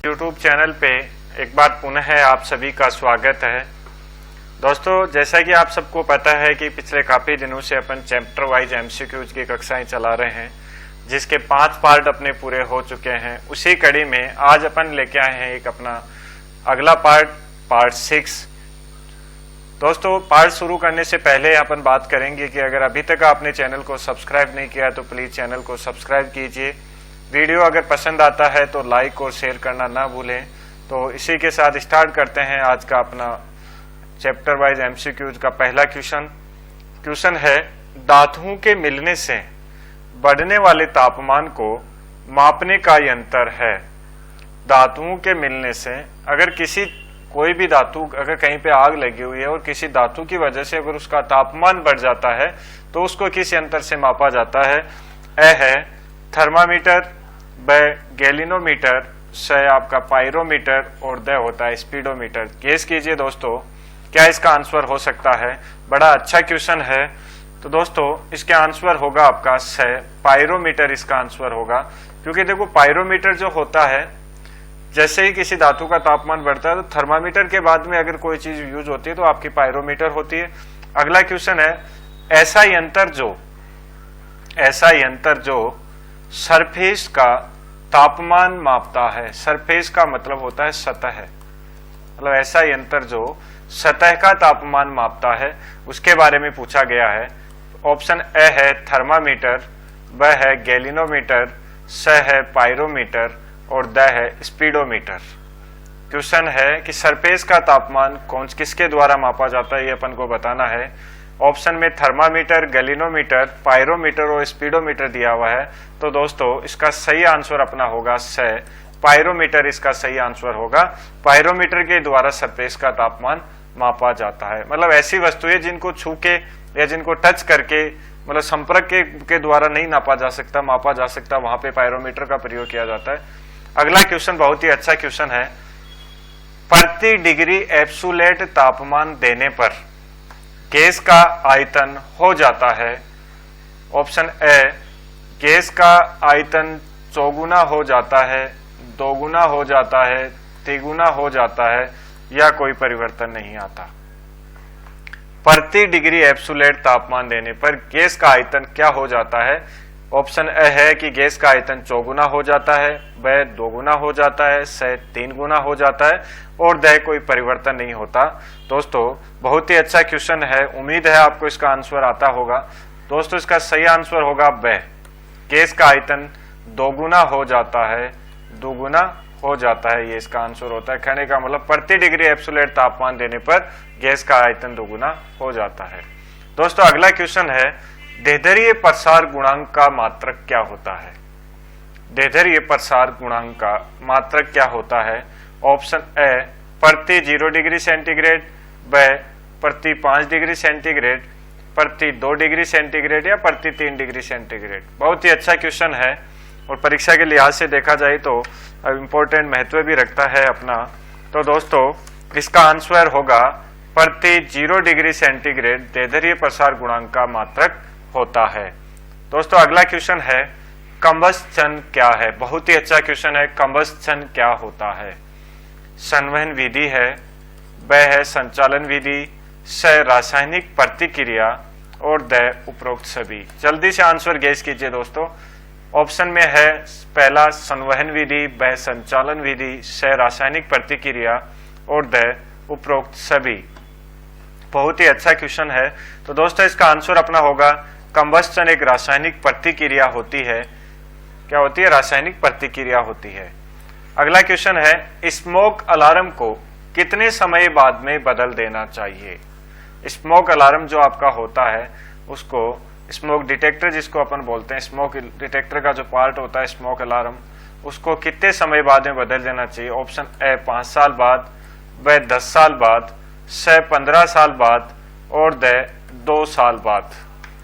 YouTube channel पे एक बार पुनः आप सभी का स्वागत है। दोस्तों, जैसा कि आप सबको पता है कि पिछले काफ़ी दिनों से अपन चैप्टर वाइज MCQs की कक्षाएं चला रहे हैं, जिसके 5 पार्ट अपने पूरे हो चुके हैं। उसी कड़ी में आज अपन लेके आए हैं एक अपना अगला पार्ट 6। दोस्तों, पार्ट शुरू करने से पहले अपन बात करेंगे कि अगर अभी तक आपने चैनल को सब्सक्राइब नहीं किया तो प्लीज़ चैनल को सब्सक्राइब कीजिए। वीडियो अगर पसंद आता है तो लाइक और शेयर करना ना भूलें। तो इसी के साथ स्टार्ट करते हैं आज का अपना चैप्टर वाइज MCQs का पहला क्वेश्चन है, धातुओं के मिलने से बढ़ने वाले तापमान को मापने का यंत्र है। धातुओं के मिलने से अगर कोई भी धातु अगर कहीं पे आग लगी हुई है और किसी धातु की वजह से अगर उसका तापमान बढ़ जाता है तो उसको किस यंत्र से मापा जाता है? ए है थर्मामीटर, ब गैलिनोमीटर, स आपका पायरोमीटर और द होता है स्पीडोमीटर। गेस कीजिए दोस्तों, क्या इसका आंसर हो सकता है? बड़ा अच्छा क्वेश्चन है। तो दोस्तों, इसका आंसर होगा आपका स, पायरोमीटर इसका आंसर होगा। क्योंकि देखो, पायरोमीटर जो होता है, जैसे ही किसी धातु का तापमान बढ़ता है तो थर्मामीटर के बाद में अगर कोई चीज यूज होती है तो आपकी पायरोमीटर होती है। अगला क्वेश्चन है, ऐसा यंत्र जो सरफेस का तापमान मापता है। सरफेस का मतलब होता है सतह, मतलब ऐसा यंत्र जो सतह का तापमान मापता है, उसके बारे में पूछा गया है। ऑप्शन ए है थर्मामीटर, ब है गैलिनोमीटर, स है पायरोमीटर और द है स्पीडोमीटर। क्वेश्चन है कि सरफेस का तापमान किसके द्वारा मापा जाता है, ये अपन को बताना है। ऑप्शन में थर्मामीटर, गैलिनोमीटर, पायरोमीटर और स्पीडोमीटर दिया हुआ है। तो दोस्तों, इसका सही आंसर अपना होगा स, पायरोमीटर इसका सही आंसर होगा। पायरोमीटर के द्वारा सरफेस का तापमान मापा जाता है। मतलब ऐसी वस्तुएं जिनको छू के या जिनको टच करके, मतलब संपर्क के द्वारा नहीं मापा जा सकता, वहां पे पायरोमीटर का प्रयोग किया जाता है। अगला क्वेश्चन बहुत ही अच्छा क्वेश्चन है, प्रति डिग्री एब्सोल्यूट तापमान देने पर गैस का आयतन हो जाता है। ऑप्शन ए, गैस का आयतन चौगुना हो जाता है, दोगुना हो जाता है, तिगुना हो जाता है या कोई परिवर्तन नहीं आता। प्रति डिग्री एब्सोल्यूट तापमान देने पर गैस का आयतन क्या हो जाता है? ऑप्शन ए है कि गैस का आयतन चौगुना हो जाता है, ब दोगुना हो जाता है, स 3 गुना हो जाता है और द कोई परिवर्तन नहीं होता। दोस्तों, बहुत ही अच्छा क्वेश्चन है, उम्मीद है आपको इसका आंसर आता होगा। दोस्तों, इसका सही आंसर होगा ब, गैस का आयतन दोगुना हो जाता है, दोगुना हो जाता है, ये इसका आंसर होता है। कहने का मतलब प्रति डिग्री एब्सोल्यूट तापमान देने पर गैस का आयतन दोगुना हो जाता है। दोस्तों, अगला क्वेश्चन है, देहधरीय प्रसार गुणांक का मात्रक क्या होता है? देहधरीय प्रसार गुणांक का मात्रक क्या होता है? ऑप्शन ए, प्रति 0 डिग्री सेंटीग्रेड, ब प्रति 5 डिग्री सेंटीग्रेड, प्रति 2 डिग्री सेंटीग्रेड या प्रति 3 डिग्री सेंटीग्रेड। बहुत ही अच्छा क्वेश्चन है और परीक्षा के लिहाज से देखा जाए तो इम्पोर्टेंट महत्व भी रखता है अपना। तो दोस्तों, इसका आंसर होगा प्रति 0 डिग्री सेंटीग्रेड देहधरीय प्रसार गुणांक का मात्रक होता है। दोस्तों, अगला क्वेश्चन है, कंबस्चन क्या है? बहुत ही अच्छा क्वेश्चन है, कंबस्चन क्या होता है? संवहन विधि है, ब है संचालन विधि, स रासायनिक प्रतिक्रिया और द उपरोक्त सभी। जल्दी से आंसर गेस कीजिए दोस्तों। ऑप्शन में है पहला संवहन विधि, ब संचालन विधि, स रासायनिक प्रतिक्रिया और द उपरोक्त सभी। बहुत ही अच्छा क्वेश्चन है। तो दोस्तों, इसका आंसर अपना होगा कंबस्चन एक रासायनिक प्रतिक्रिया होती है। क्या होती है? रासायनिक प्रतिक्रिया होती है। अगला क्वेश्चन है, स्मोक अलार्म को कितने समय बाद में बदल देना चाहिए? स्मोक अलार्म जो आपका होता है उसको स्मोक डिटेक्टर जिसको अपन बोलते हैं, स्मोक डिटेक्टर का जो पार्ट होता है स्मोक अलार्म, उसको कितने समय बाद में बदल देना चाहिए? ऑप्शन ए 5 साल बाद, ब 10 साल बाद, स 15 साल बाद और द 2 साल बाद।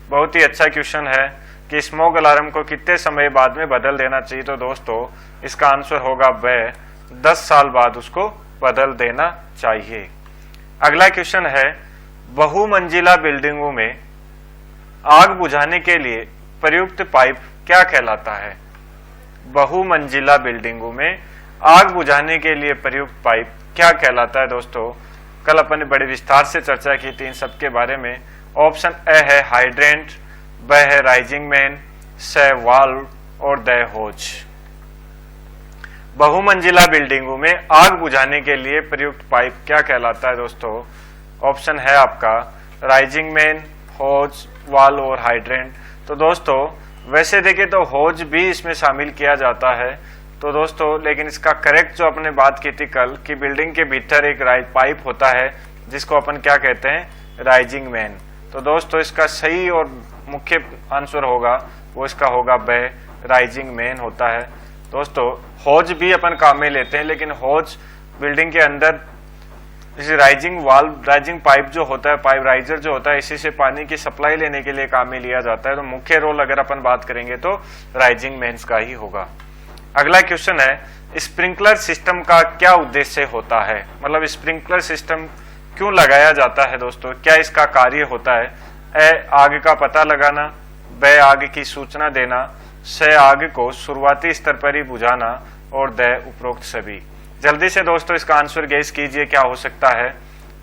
बहुत ही अच्छा क्वेश्चन है कि स्मोक अलार्म को कितने समय बाद में बदल देना चाहिए। तो दोस्तों, इसका आंसर होगा ब 10 साल बाद उसको बदल देना चाहिए। अगला क्वेश्चन है, बहुमंजिला बिल्डिंगों में आग बुझाने के लिए प्रयुक्त पाइप क्या कहलाता है? बहुमंजिला बिल्डिंगों में आग बुझाने के लिए प्रयुक्त पाइप क्या कहलाता है दोस्तों? कल अपन ने बड़े विस्तार से चर्चा की थी इन सब के बारे में। ऑप्शन ए है हाइड्रेंट, ब है राइजिंग मैन, स वाल्व और द होज। बहुमंजिला बिल्डिंगों में आग बुझाने के लिए प्रयुक्त पाइप क्या कहलाता है दोस्तों? ऑप्शन है आपका राइजिंग मैन, होज, वाल्व और हाइड्रेंट। तो दोस्तों वैसे देखें तो होज भी इसमें शामिल किया जाता है तो दोस्तों, लेकिन इसका करेक्ट जो अपने बात की थी कल कि बिल्डिंग के भीतर एक पाइप होता है जिसको अपन क्या कहते हैं? Rising man. तो दोस्तों इसका सही और मुख्य आंसर होगा वो इसका होगा ब, राइजिंग मैन होता है। दोस्तों होज भी अपन काम में लेते हैं, लेकिन होज बिल्डिंग के अंदर इस राइजिंग वाल्व, राइजिंग पाइप जो होता है, पाइप राइजर जो होता है, इसी से पानी की सप्लाई लेने के लिए काम में लिया जाता है। तो मुख्य रोल अगर अपन बात करेंगे तो राइजिंग मैन्स का ही होगा। अगला क्वेश्चन है स्प्रिंकलर सिस्टम का क्या उद्देश्य होता है? मतलब स्प्रिंकलर सिस्टम क्यों लगाया जाता है दोस्तों, क्या इसका कार्य होता है? ए आग का पता लगाना, ब आग की सूचना देना, स आग को शुरुआती स्तर पर ही बुझाना और द उपरोक्त सभी। जल्दी से दोस्तों इसका आंसर गेस कीजिए क्या हो सकता है।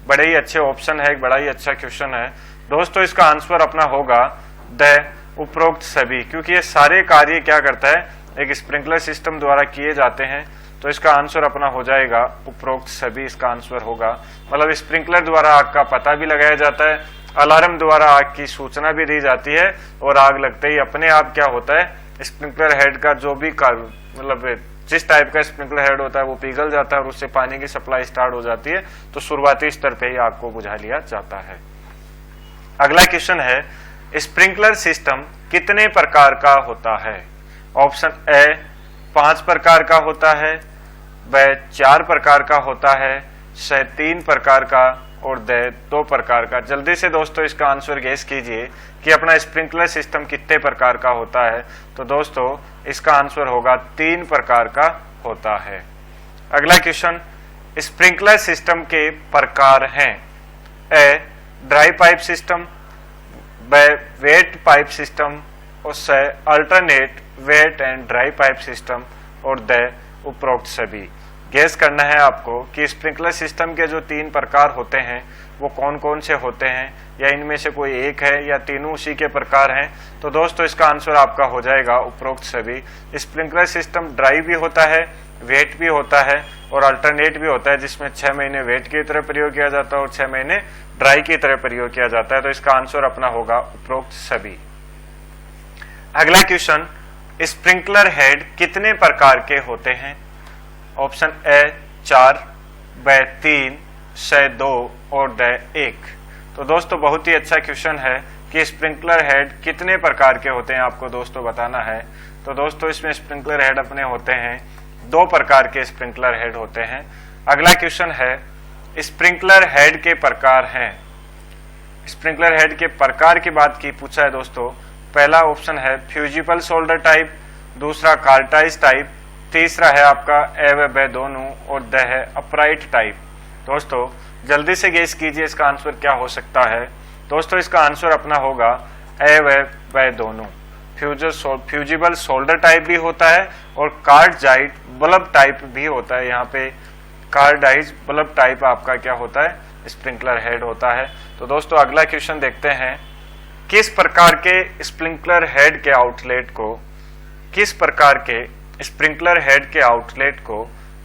बड़े ही अच्छे ऑप्शन है, बड़ा ही अच्छा क्वेश्चन है दोस्तों। इसका आंसर अपना होगा द उपरोक्त सभी, क्योंकि ये सारे कार्य क्या करता है? एक स्प्रिंकलर सिस्टम द्वारा किए जाते हैं। तो इसका आंसर अपना हो जाएगा उपरोक्त सभी, इसका आंसर होगा। मतलब स्प्रिंकलर द्वारा आग का पता भी लगाया जाता है, अलार्म द्वारा आग की सूचना भी दी जाती है और आग लगते ही अपने आप क्या होता है? स्प्रिंकलर हेड का जो भी मतलब जिस टाइप का स्प्रिंकलर हेड होता है वो पिघल जाता है और उससे पानी की सप्लाई स्टार्ट हो जाती है। तो शुरुआती स्तर पे ही आग को बुझा लिया जाता है। अगला क्वेश्चन है स्प्रिंकलर सिस्टम कितने प्रकार का होता है? ऑप्शन ए 5 प्रकार का होता है, ब 4 प्रकार का होता है, स 3 प्रकार का और द 2 प्रकार का। जल्दी से दोस्तों इसका आंसर गेस कीजिए कि अपना स्प्रिंकलर सिस्टम कितने प्रकार का होता है। तो दोस्तों इसका आंसर होगा 3 प्रकार का होता है। अगला क्वेश्चन स्प्रिंकलर सिस्टम के प्रकार हैं। ए ड्राई पाइप सिस्टम, ब वेट पाइप सिस्टम और स alternate wet and dry pipe system और द उपरोक्त सभी। गैस करना है आपको कि स्प्रिंकलर सिस्टम के जो 3 प्रकार होते हैं वो कौन कौन से होते हैं, या इनमें से कोई एक है या तीनों उसी के प्रकार हैं। तो दोस्तों इसका आंसर आपका हो जाएगा उपरोक्त सभी। स्प्रिंकलर सिस्टम ड्राई भी होता है, वेट भी होता है और अल्टरनेट भी होता है, जिसमें 6 महीने वेट की तरह प्रयोग किया जाता है और 6 महीने ड्राई की तरह प्रयोग किया जाता है। तो इसका आंसर अपना होगा उपरोक्त सभी। अगला क्वेश्चन स्प्रिंकलर हेड कितने प्रकार के होते हैं? ऑप्शन ए 4, ब 3, स 2 और द 1। तो दोस्तों बहुत ही अच्छा क्वेश्चन है कि स्प्रिंकलर हेड कितने प्रकार के होते हैं, आपको दोस्तों बताना है। तो दोस्तों इसमें स्प्रिंकलर हेड अपने होते हैं 2 प्रकार के स्प्रिंकलर हेड होते हैं। अगला क्वेश्चन है स्प्रिंकलर हेड के प्रकार हैं। स्प्रिंकलर हेड के प्रकार की बात की पूछा है दोस्तों। पहला ऑप्शन है फ्यूजिबल शोल्डर टाइप, दूसरा कार्टाइज टाइप, तीसरा है आपका ए व ब दोनों और द है अपराइट टाइप। दोस्तों जल्दी से गेस कीजिए इसका आंसर क्या हो सकता है। दोस्तों इसका आंसर अपना होगा ए व ब दोनों। फ्यूजिबल शोल्डर टाइप भी होता है और कार्डाइज बल्ब टाइप भी होता है। यहाँ पे कार्डाइज बल्ब टाइप आपका क्या होता है? स्प्रिंकलर हेड होता है। तो दोस्तों अगला क्वेश्चन देखते हैं किस प्रकार के स्प्रिंकलर हेड के आउटलेट को, किस प्रकार के स्प्रिंकलर हेड के आउटलेट को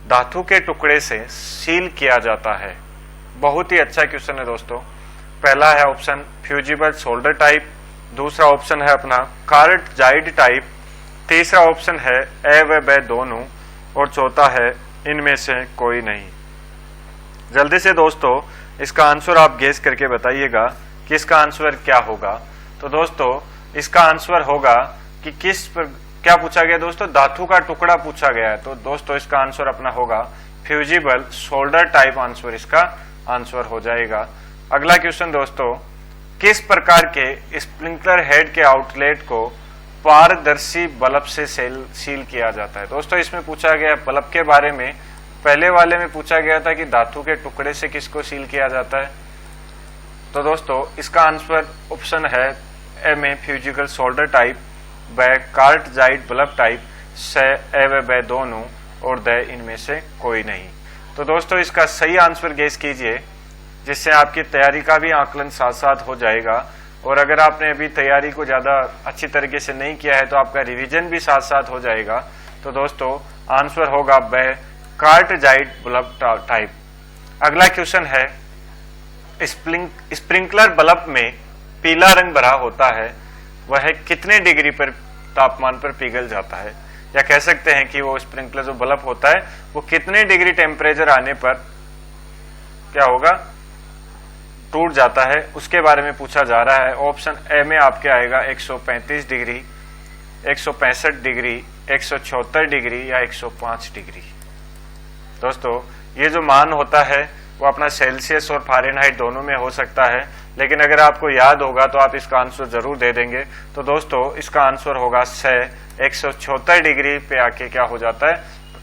धातु के टुकड़े से सील किया जाता है? बहुत ही अच्छा क्वेश्चन है दोस्तों। पहला है ऑप्शन फ्यूजिबल शोल्डर टाइप, दूसरा ऑप्शन है अपना कार्डाइज टाइप, तीसरा ऑप्शन है ए व ब दोनों और चौथा है इनमें से कोई नहीं। जल्दी से दोस्तों इसका आंसर आप गेस करके बताइएगा कि इसका आंसर क्या होगा। तो दोस्तों इसका आंसर होगा कि क्या पूछा गया दोस्तों? धातु का टुकड़ा पूछा गया है। तो दोस्तों इसका आंसर अपना होगा फ्यूजिबल शोल्डर टाइप आंसर इसका आंसर हो जाएगा। अगला क्वेश्चन दोस्तों किस प्रकार के स्प्रिंकलर हेड के आउटलेट को पारदर्शी बल्ब से सील किया जाता है? दोस्तों इसमें पूछा गया बल्ब के बारे में। पहले वाले में पूछा गया था कि धातु के टुकड़े से किसको सील किया जाता है। तो दोस्तों इसका आंसर ऑप्शन है ए में फ्यूजिबल शोल्डर टाइप, ब कार्डाइज बल्ब टाइप, स ए व ब दोनों और द इनमें से कोई नहीं। तो दोस्तों इसका सही आंसर गेस कीजिए, जिससे आपकी तैयारी का भी आकलन साथ साथ हो जाएगा। और अगर आपने अभी तैयारी को ज़्यादा अच्छी तरीके से नहीं किया है तो आपका रिवीजन भी साथ साथ हो जाएगा। तो दोस्तों आंसर होगा ब कार्टजाइट बल्ब टाइप। अगला क्वेश्चन है, स्प्रिंकलर बल्ब में पीला रंग भरा होता है, वह कितने डिग्री पर तापमान पर पिघल जाता है, या कह सकते हैं कि वो स्प्रिंकलर जो बल्ब होता है वो कितने डिग्री टेम्परेचर आने पर क्या होगा, टूट जाता है, उसके बारे में पूछा जा रहा है। ऑप्शन ए में आपके आएगा 135 डिग्री, 165 डिग्री, 174 डिग्री या 105 डिग्री। दोस्तों ये जो मान होता है वो अपना सेल्सियस और फ़ारेनहाइट दोनों में हो सकता है, लेकिन अगर आपको याद होगा तो आप इसका आंसर जरूर दे देंगे। तो दोस्तों इसका आंसर होगा 174 डिग्री पे आके क्या हो जाता है,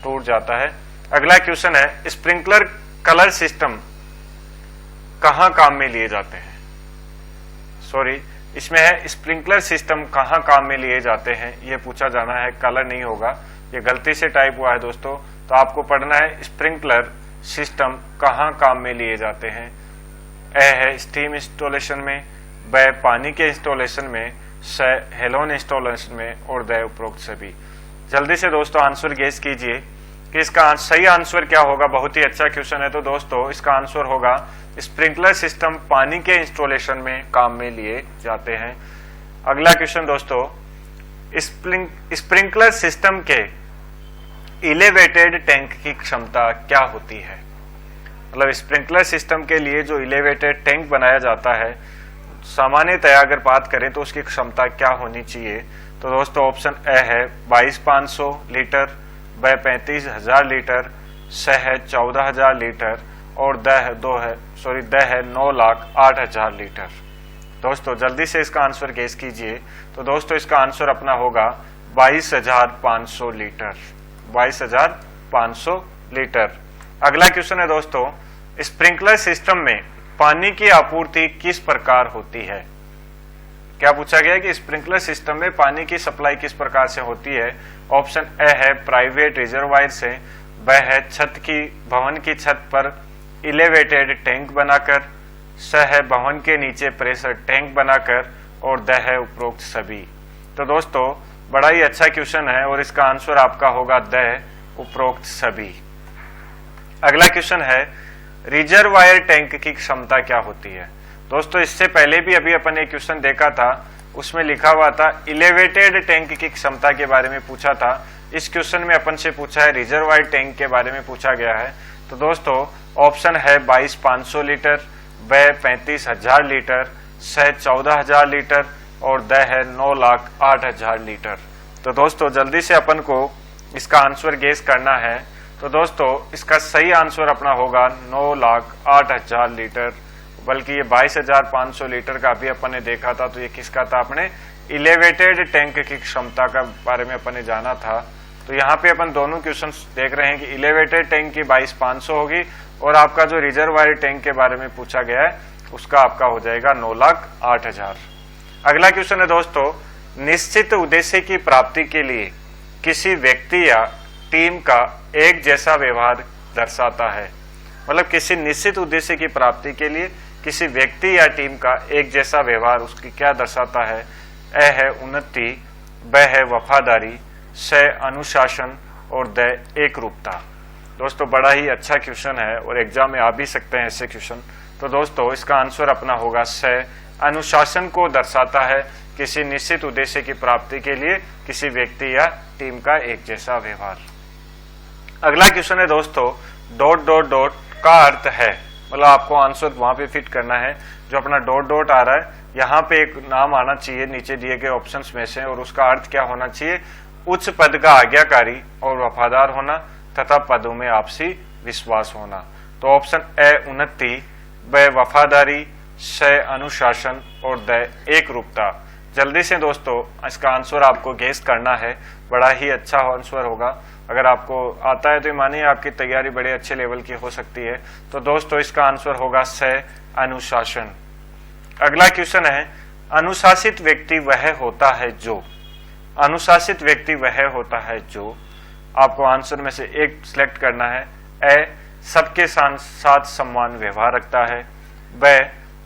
टूट जाता है। अगला क्वेश्चन है, स्प्रिंकलर कलर सिस्टम कहाँ काम में लिए जाते हैं। सॉरी, इसमें है स्प्रिंकलर सिस्टम कहाँ काम में लिए जाते हैं, ये पूछा जाना है, कलर नहीं होगा, ये गलती से टाइप हुआ है दोस्तों। तो आपको पढ़ना है स्प्रिंकलर सिस्टम कहाँ काम में लिए जाते हैं। ए है स्टीम इंस्टॉलेशन में, ब पानी के इंस्टॉलेशन में, स हेलोन इंस्टॉलेशन में और द उपरोक्त सभी। जल्दी से दोस्तों आंसर गेस कीजिए कि इसका सही आंसर क्या होगा। बहुत ही अच्छा क्वेश्चन है। तो दोस्तों इसका आंसर होगा स्प्रिंकलर सिस्टम पानी के इंस्टॉलेशन में काम में लिए जाते हैं। अगला क्वेश्चन दोस्तों, स्प्रिंकलर सिस्टम के इलेवेटेड टैंक की क्षमता क्या होती है। मतलब स्प्रिंकलर सिस्टम के लिए जो इलेवेटेड टैंक बनाया जाता है, सामान्यतया अगर बात करें तो उसकी क्षमता क्या होनी चाहिए। तो दोस्तों ऑप्शन ए है 22,500 लीटर, ब 35,000 लीटर, स है 14,000 लीटर और द है 9,08,000 लीटर। दोस्तों जल्दी से इसका आंसर गेस कीजिए। तो दोस्तों इसका आंसर अपना होगा 22,500 लीटर, 22,500 लीटर। अगला क्वेश्चन है दोस्तों, स्प्रिंकलर सिस्टम में पानी की आपूर्ति किस प्रकार होती है। क्या पूछा गया है कि स्प्रिंकलर सिस्टम में पानी की सप्लाई किस प्रकार से होती है। ऑप्शन ए है प्राइवेट रिजर्वायर से, ब है भवन की छत पर इलेवेटेड टैंक बनाकर, स है भवन के नीचे प्रेशर टैंक बनाकर और द है उपरोक्त सभी। तो दोस्तों बड़ा ही अच्छा क्वेश्चन है और इसका आंसर आपका होगा द उपरोक्त सभी। अगला क्वेश्चन है, रिजर्वायर टैंक की क्षमता क्या होती है। दोस्तों इससे पहले भी अभी अपन एक क्वेश्चन देखा था, उसमें लिखा हुआ था इलेवेटेड टैंक की क्षमता के बारे में पूछा था। इस क्वेश्चन में अपन से पूछा है रिजर्वायर टैंक के बारे में पूछा गया है। तो दोस्तों ऑप्शन है 22,500 लीटर, ब 35,000 लीटर, स 14,000 लीटर और द है 9,08,000 लीटर। तो दोस्तों जल्दी से अपन को इसका आंसर गेस करना है। तो दोस्तों इसका सही आंसर अपना होगा 9,08,000 लीटर, बल्कि ये 22,500 लीटर का भी अपन ने देखा था। तो ये किसका था, अपने इलेवेटेड टैंक की क्षमता का बारे में अपन ने जाना था। तो यहाँ पे अपन दोनों क्वेश्चन देख रहे हैं कि इलेवेटेड टैंक की 22,500 होगी और आपका जो रिजर्वायर टैंक के बारे में पूछा गया है उसका आपका हो जाएगा 9,08,000। अगला क्वेश्चन है दोस्तों, निश्चित उद्देश्य की प्राप्ति के लिए किसी व्यक्ति या टीम का एक जैसा व्यवहार दर्शाता है। मतलब किसी निश्चित उद्देश्य की प्राप्ति के लिए किसी व्यक्ति या टीम का एक जैसा व्यवहार उसकी क्या दर्शाता है। ए है उन्नति, ब है वफादारी, स अनुशासन और द एकरूपता। दोस्तों बड़ा ही अच्छा क्वेश्चन है और एग्जाम में आ भी सकते हैं ऐसे क्वेश्चन। तो दोस्तों इसका आंसर अपना होगा स अनुशासन को दर्शाता है, किसी निश्चित उद्देश्य की प्राप्ति के लिए किसी व्यक्ति या टीम का एक जैसा व्यवहार। अगला क्वेश्चन है दोस्तों, डॉट डॉट डॉट का अर्थ है। मतलब आपको आंसर वहां पे फिट करना है, जो अपना डॉट डॉट आ रहा है यहाँ पे एक नाम आना चाहिए नीचे दिए गए ऑप्शंस में से, और उसका अर्थ क्या होना चाहिए, उच्च पद का आज्ञाकारी और वफादार होना तथा पदों में आपसी विश्वास होना। तो ऑप्शन ए उन्नति, ब वफादारी, स अनुशासन और द एकरूपता। जल्दी से दोस्तों इसका आंसर आपको गेस करना है, बड़ा ही अच्छा आंसर होगा। अगर आपको आता है तो मानिए आपकी तैयारी बड़े अच्छे लेवल की हो सकती है। तो दोस्तों इसका आंसर होगा स अनुशासन। अगला क्वेश्चन है, अनुशासित व्यक्ति वह होता है जो आपको आंसर में से एक सिलेक्ट करना है। ए, सबके साथ सम्मान व्यवहार रखता है। ब,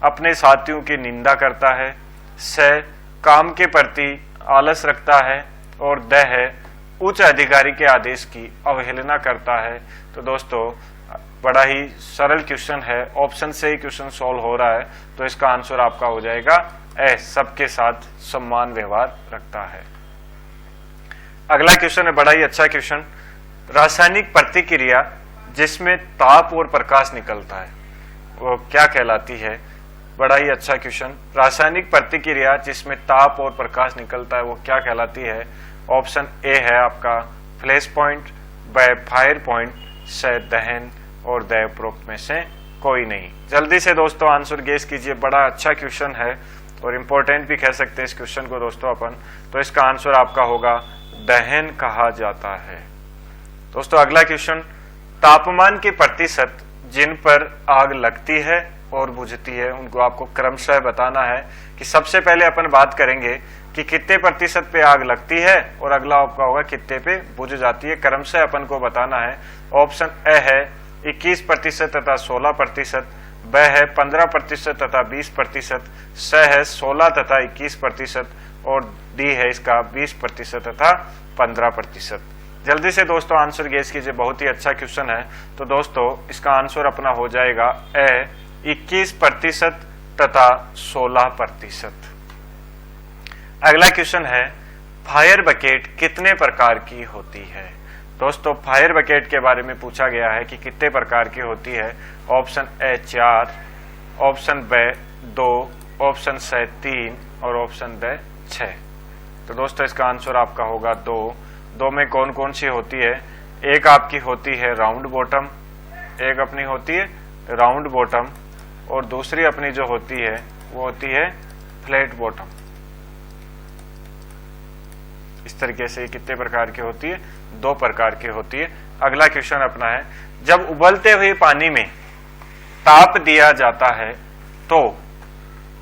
अपने साथियों की निंदा करता है। स, काम के प्रति आलस रखता है। और द है, उच्च अधिकारी के आदेश की अवहेलना करता है। तो दोस्तों बड़ा ही सरल क्वेश्चन है, ऑप्शन से ही क्वेश्चन सॉल्व हो रहा है, तो इसका आंसर आपका हो जाएगा ए, सबके साथ सम्मान व्यवहार रखता है। अगला क्वेश्चन है बड़ा ही अच्छा क्वेश्चन। रासायनिक प्रतिक्रिया जिसमें ताप और प्रकाश निकलता है वो क्या कहलाती है? बड़ा ही अच्छा क्वेश्चन। रासायनिक प्रतिक्रिया जिसमें ताप और प्रकाश निकलता है वो क्या कहलाती है? ऑप्शन ए है आपका फ्लैश पॉइंट, ब फायर पॉइंट, स दहन और द उपरोक्त में से कोई नहीं। जल्दी से दोस्तों आंसर गेस कीजिए, बड़ा अच्छा क्वेश्चन है और इम्पोर्टेंट भी कह सकते हैं इस क्वेश्चन को दोस्तों अपन। तो इसका आंसर आपका होगा दहन कहा जाता है। दोस्तों अगला क्वेश्चन, तापमान के प्रतिशत जिन पर आग लगती है और बुझती है उनको आपको क्रमशः बताना है। कि सबसे पहले अपन बात करेंगे कि कितने प्रतिशत पे आग लगती है और अगला आपका होगा कितने पे बुझ जाती है। क्रमशः अपन को बताना है। ऑप्शन ए है 21% तथा 16%, ब है 15% तथा 20%, स है 16 तथा 21% और डी है इसका 20% तथा 15%। जल्दी से दोस्तों आंसर गेस कीजिए, बहुत ही अच्छा क्वेश्चन है। तो दोस्तों इसका आंसर अपना हो जाएगा ए 21% तथा 16%। अगला क्वेश्चन है फायर बकेट कितने प्रकार की होती है? दोस्तों फायर बकेट के बारे में पूछा गया है कि कितने प्रकार की होती है। ऑप्शन ए 4, ऑप्शन ब 2, ऑप्शन स 3 और ऑप्शन द 6। तो दोस्तों इसका आंसर आपका होगा 2। 2 में कौन कौन सी होती है? एक आपकी होती है राउंड बॉटम, एक अपनी होती है राउंड बॉटम और दूसरी अपनी जो होती है वो होती है फ्लैट बॉटम। इस तरीके से कितने प्रकार की होती है? 2 प्रकार की होती है। अगला क्वेश्चन अपना है, जब उबलते हुए पानी में ताप दिया जाता है तो,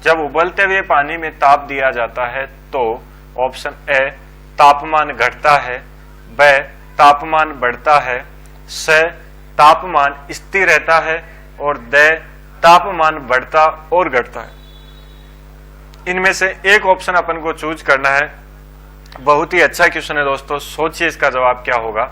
जब उबलते हुए पानी में ताप दिया जाता है तो ऑप्शन ए तापमान घटता है, ब तापमान बढ़ता है, स तापमान स्थिर रहता है और द तापमान बढ़ता और घटता है। इनमें से एक ऑप्शन अपन को चूज करना है। बहुत ही अच्छा क्वेश्चन है दोस्तों, सोचिए इसका जवाब क्या होगा।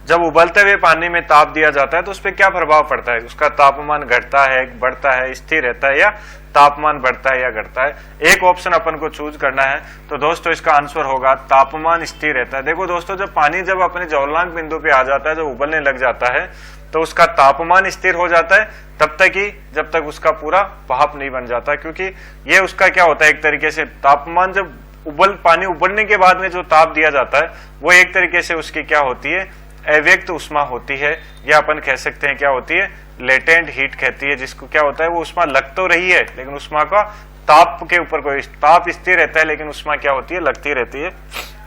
जब उबलते हुए पानी में ताप दिया जाता है तो उस पर क्या प्रभाव पड़ता है? उसका तापमान घटता है, बढ़ता है, स्थिर रहता है या तापमान बढ़ता है या घटता है? एक ऑप्शन अपन को चूज करना है। तो दोस्तों इसका आंसर होगा तापमान स्थिर रहता है। देखो दोस्तों जब पानी जब अपने ज्वलनांक बिंदु पे आ जाता है, जब उबलने लग जाता है तो उसका तापमान स्थिर हो जाता है तब तक ही जब तक उसका पूरा भाप नहीं बन जाता, क्योंकि ये उसका क्या होता है एक तरीके से तापमान जब पानी उबलने के बाद में जो ताप दिया जाता है वो एक तरीके से उसकी क्या होती है? अव्यक्त उष्मा होती है, या अपन कह सकते हैं क्या होती है? लेटेंट हीट कहती है, जिसको क्या होता है वो उष्मा लग तो रही है लेकिन उष्मा का ताप के ऊपर कोई ताप स्थिर रहता है लेकिन उष्मा क्या होती है? लगती रहती है।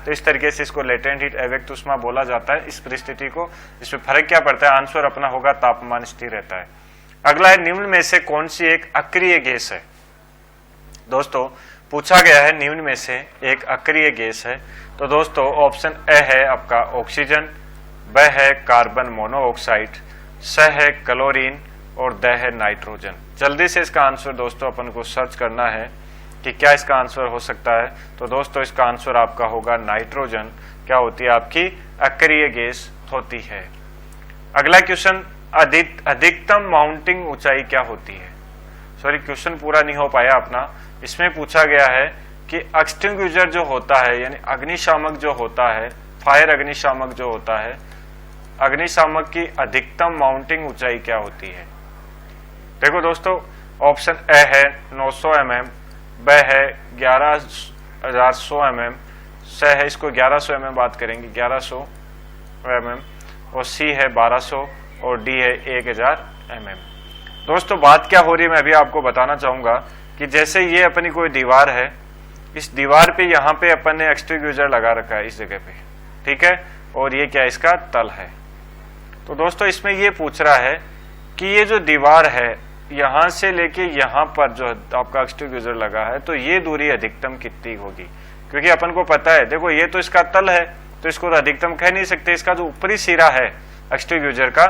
तो इस तरीके से इसको लेटेंट हीट अव्यक्त उष्मा बोला जाता है। इस परिस्थिति को, इसमें फर्क क्या पड़ता है? आंसर अपना होगा तापमान स्थिर रहता है। अगला है निम्न में से कौन सी एक अक्रिय गैस है? दोस्तों पूछा गया है निम्न में से एक अक्रिय गैस है। तो दोस्तों ऑप्शन ए है आपका ऑक्सीजन, ब है कार्बन मोनोऑक्साइड, स है क्लोरीन और द है नाइट्रोजन। जल्दी से इसका आंसर दोस्तों अपन को सर्च करना है कि क्या इसका आंसर हो सकता है। तो दोस्तों इसका आंसर आपका होगा नाइट्रोजन। क्या होती है? आपकी अक्रिय गैस होती है। अगला क्वेश्चन, अधिकतम माउंटिंग ऊंचाई क्या होती है? सॉरी क्वेश्चन पूरा नहीं हो पाया अपना। इसमें पूछा गया है कि एक्सटिंग्विशर जो होता है यानी अग्निशामक जो होता है, फायर अग्निशामक जो होता है, अग्निशामक की अधिकतम माउंटिंग ऊंचाई क्या होती है? देखो दोस्तों ऑप्शन ए है 900 mm, ब है 11,100 mm, स है इसको 1100 mm बात करेंगे 1100 mm और सी है 1200 और डी है 1000 mm। दोस्तों बात क्या हो रही है मैं अभी आपको बताना चाहूंगा कि जैसे ये अपनी कोई दीवार है, इस दीवार पे यहाँ पे अपन ने एक्सटिंग्विशर लगा रखा है इस जगह पे, ठीक है, और ये क्या इसका तल है। तो दोस्तों इसमें ये पूछ रहा है कि ये जो दीवार है यहाँ से लेके यहाँ पर जो आपका एक्सटिंग्विशर लगा है तो ये दूरी अधिकतम कितनी होगी? क्योंकि अपन को पता है देखो ये तो इसका तल है तो इसको तो अधिकतम कह नहीं सकते। इसका जो ऊपरी सिरा है एक्सट्रीग्यूजर का,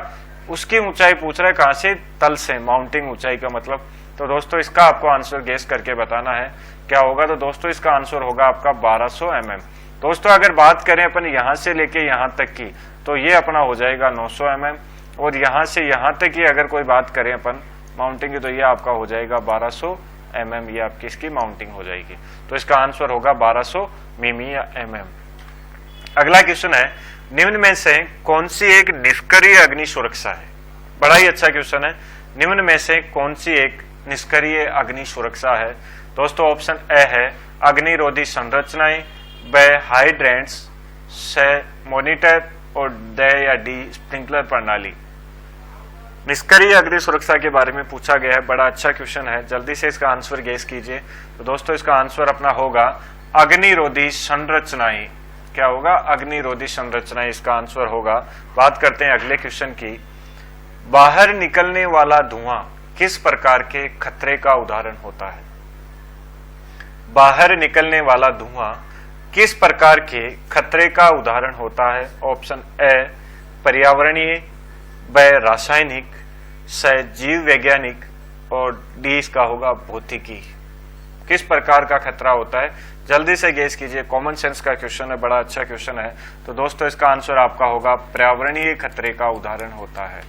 उसकी ऊंचाई पूछ रहा है कहां से, तल से, माउंटिंग ऊंचाई का मतलब। तो दोस्तों इसका आपको आंसर गेस करके बताना है क्या होगा। तो दोस्तों इसका आंसर होगा आपका 1200 mm। दोस्तों अगर बात करें अपन यहां से लेके यहां तक की, तो ये अपना हो जाएगा 900 mm, और यहां से यहां तक की अगर कोई बात करें अपन माउंटिंग की, तो ये आपका हो जाएगा 1200 mm। ये आपकी इसकी माउंटिंग हो जाएगी। तो इसका आंसर होगा 1200 मिमी या mm। अगला क्वेश्चन है, निम्न में से कौन सी एक निष्क्रिय अग्नि सुरक्षा है। बड़ा ही अच्छा क्वेश्चन है। निम्न में से कौन सी एक निष्क्रिय अग्नि सुरक्षा है। दोस्तों ऑप्शन ए है अग्निरोधी संरचनाएं, ब हाइड्रेंट्स, से मॉनिटर, और द या डी स्प्रिंकलर प्रणाली। निष्क्रिय अग्नि सुरक्षा के बारे में पूछा गया है, बड़ा अच्छा क्वेश्चन है, जल्दी से इसका आंसर गेस कीजिए। तो दोस्तों इसका आंसर अपना होगा अग्निरोधी संरचनाएं। क्या होगा, अग्निरोधी संरचनाएं इसका आंसर होगा। बात करते हैं अगले क्वेश्चन की, बाहर निकलने वाला धुआं किस प्रकार के खतरे का उदाहरण होता है। बाहर निकलने वाला धुआं किस प्रकार के खतरे का उदाहरण होता है। ऑप्शन ए पर्यावरणीय, ब रासायनिक, स जीव वैज्ञानिक, और डी इसका होगा भौतिकी। किस प्रकार का खतरा होता है, जल्दी से गेस कीजिए। कॉमन सेंस का क्वेश्चन है, बड़ा अच्छा क्वेश्चन है। तो दोस्तों इसका आंसर आपका होगा पर्यावरणीय खतरे का उदाहरण होता है।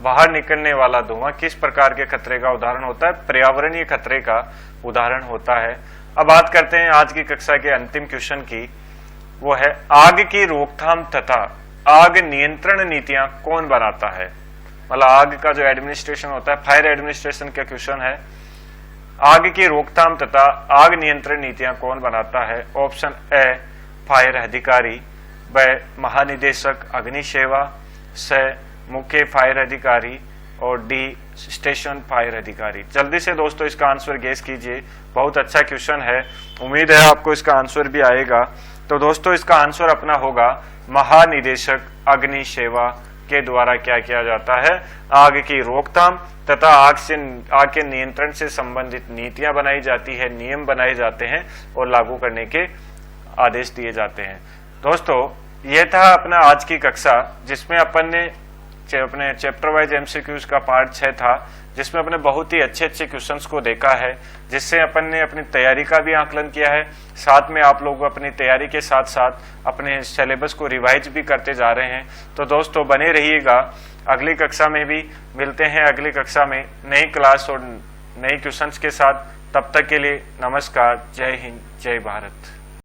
बाहर निकलने वाला धुआं किस प्रकार के खतरे का उदाहरण होता है, पर्यावरणीय खतरे का उदाहरण होता है। अब बात करते हैं आज की कक्षा के अंतिम क्वेश्चन की, वो है आग की रोकथाम तथा आग नियंत्रण नीतियां कौन बनाता है। मतलब आग का जो एडमिनिस्ट्रेशन होता है, फायर एडमिनिस्ट्रेशन का क्वेश्चन है। आग की रोकथाम तथा आग नियंत्रण नीतियां कौन बनाता है। ऑप्शन ए फायर अधिकारी, ब महानिदेशक अग्नि सेवा, स मुख्य फायर अधिकारी, और डी स्टेशन फायर अधिकारी। जल्दी से दोस्तों इसका आंसर गेस कीजिए, बहुत अच्छा क्वेश्चन है, उम्मीद है आपको इसका आंसर भी आएगा। तो दोस्तों इसका आंसर अपना होगा महानिदेशक अग्नि सेवा के द्वारा क्या किया जाता है, आग की रोकथाम तथा आग के नियंत्रण से संबंधित नीतियां बनाई जाती है, नियम बनाए जाते हैं और लागू करने के आदेश दिए जाते हैं। दोस्तों यह था अपना आज की कक्षा, जिसमें अपन ने अपने चैप्टर वाइज एमसीक्यूज का पार्ट 6 था, जिसमें अपने बहुत ही अच्छे अच्छे क्वेश्चंस को देखा है, जिससे अपन ने अपनी तैयारी का भी आकलन किया है। साथ में आप लोग अपनी तैयारी के साथ साथ अपने सिलेबस को रिवाइज भी करते जा रहे हैं। तो दोस्तों बने रहिएगा, अगली कक्षा में भी मिलते हैं, अगली कक्षा में नई क्लास और नए क्वेश्चंस के साथ। तब तक के लिए नमस्कार, जय हिंद, जय भारत।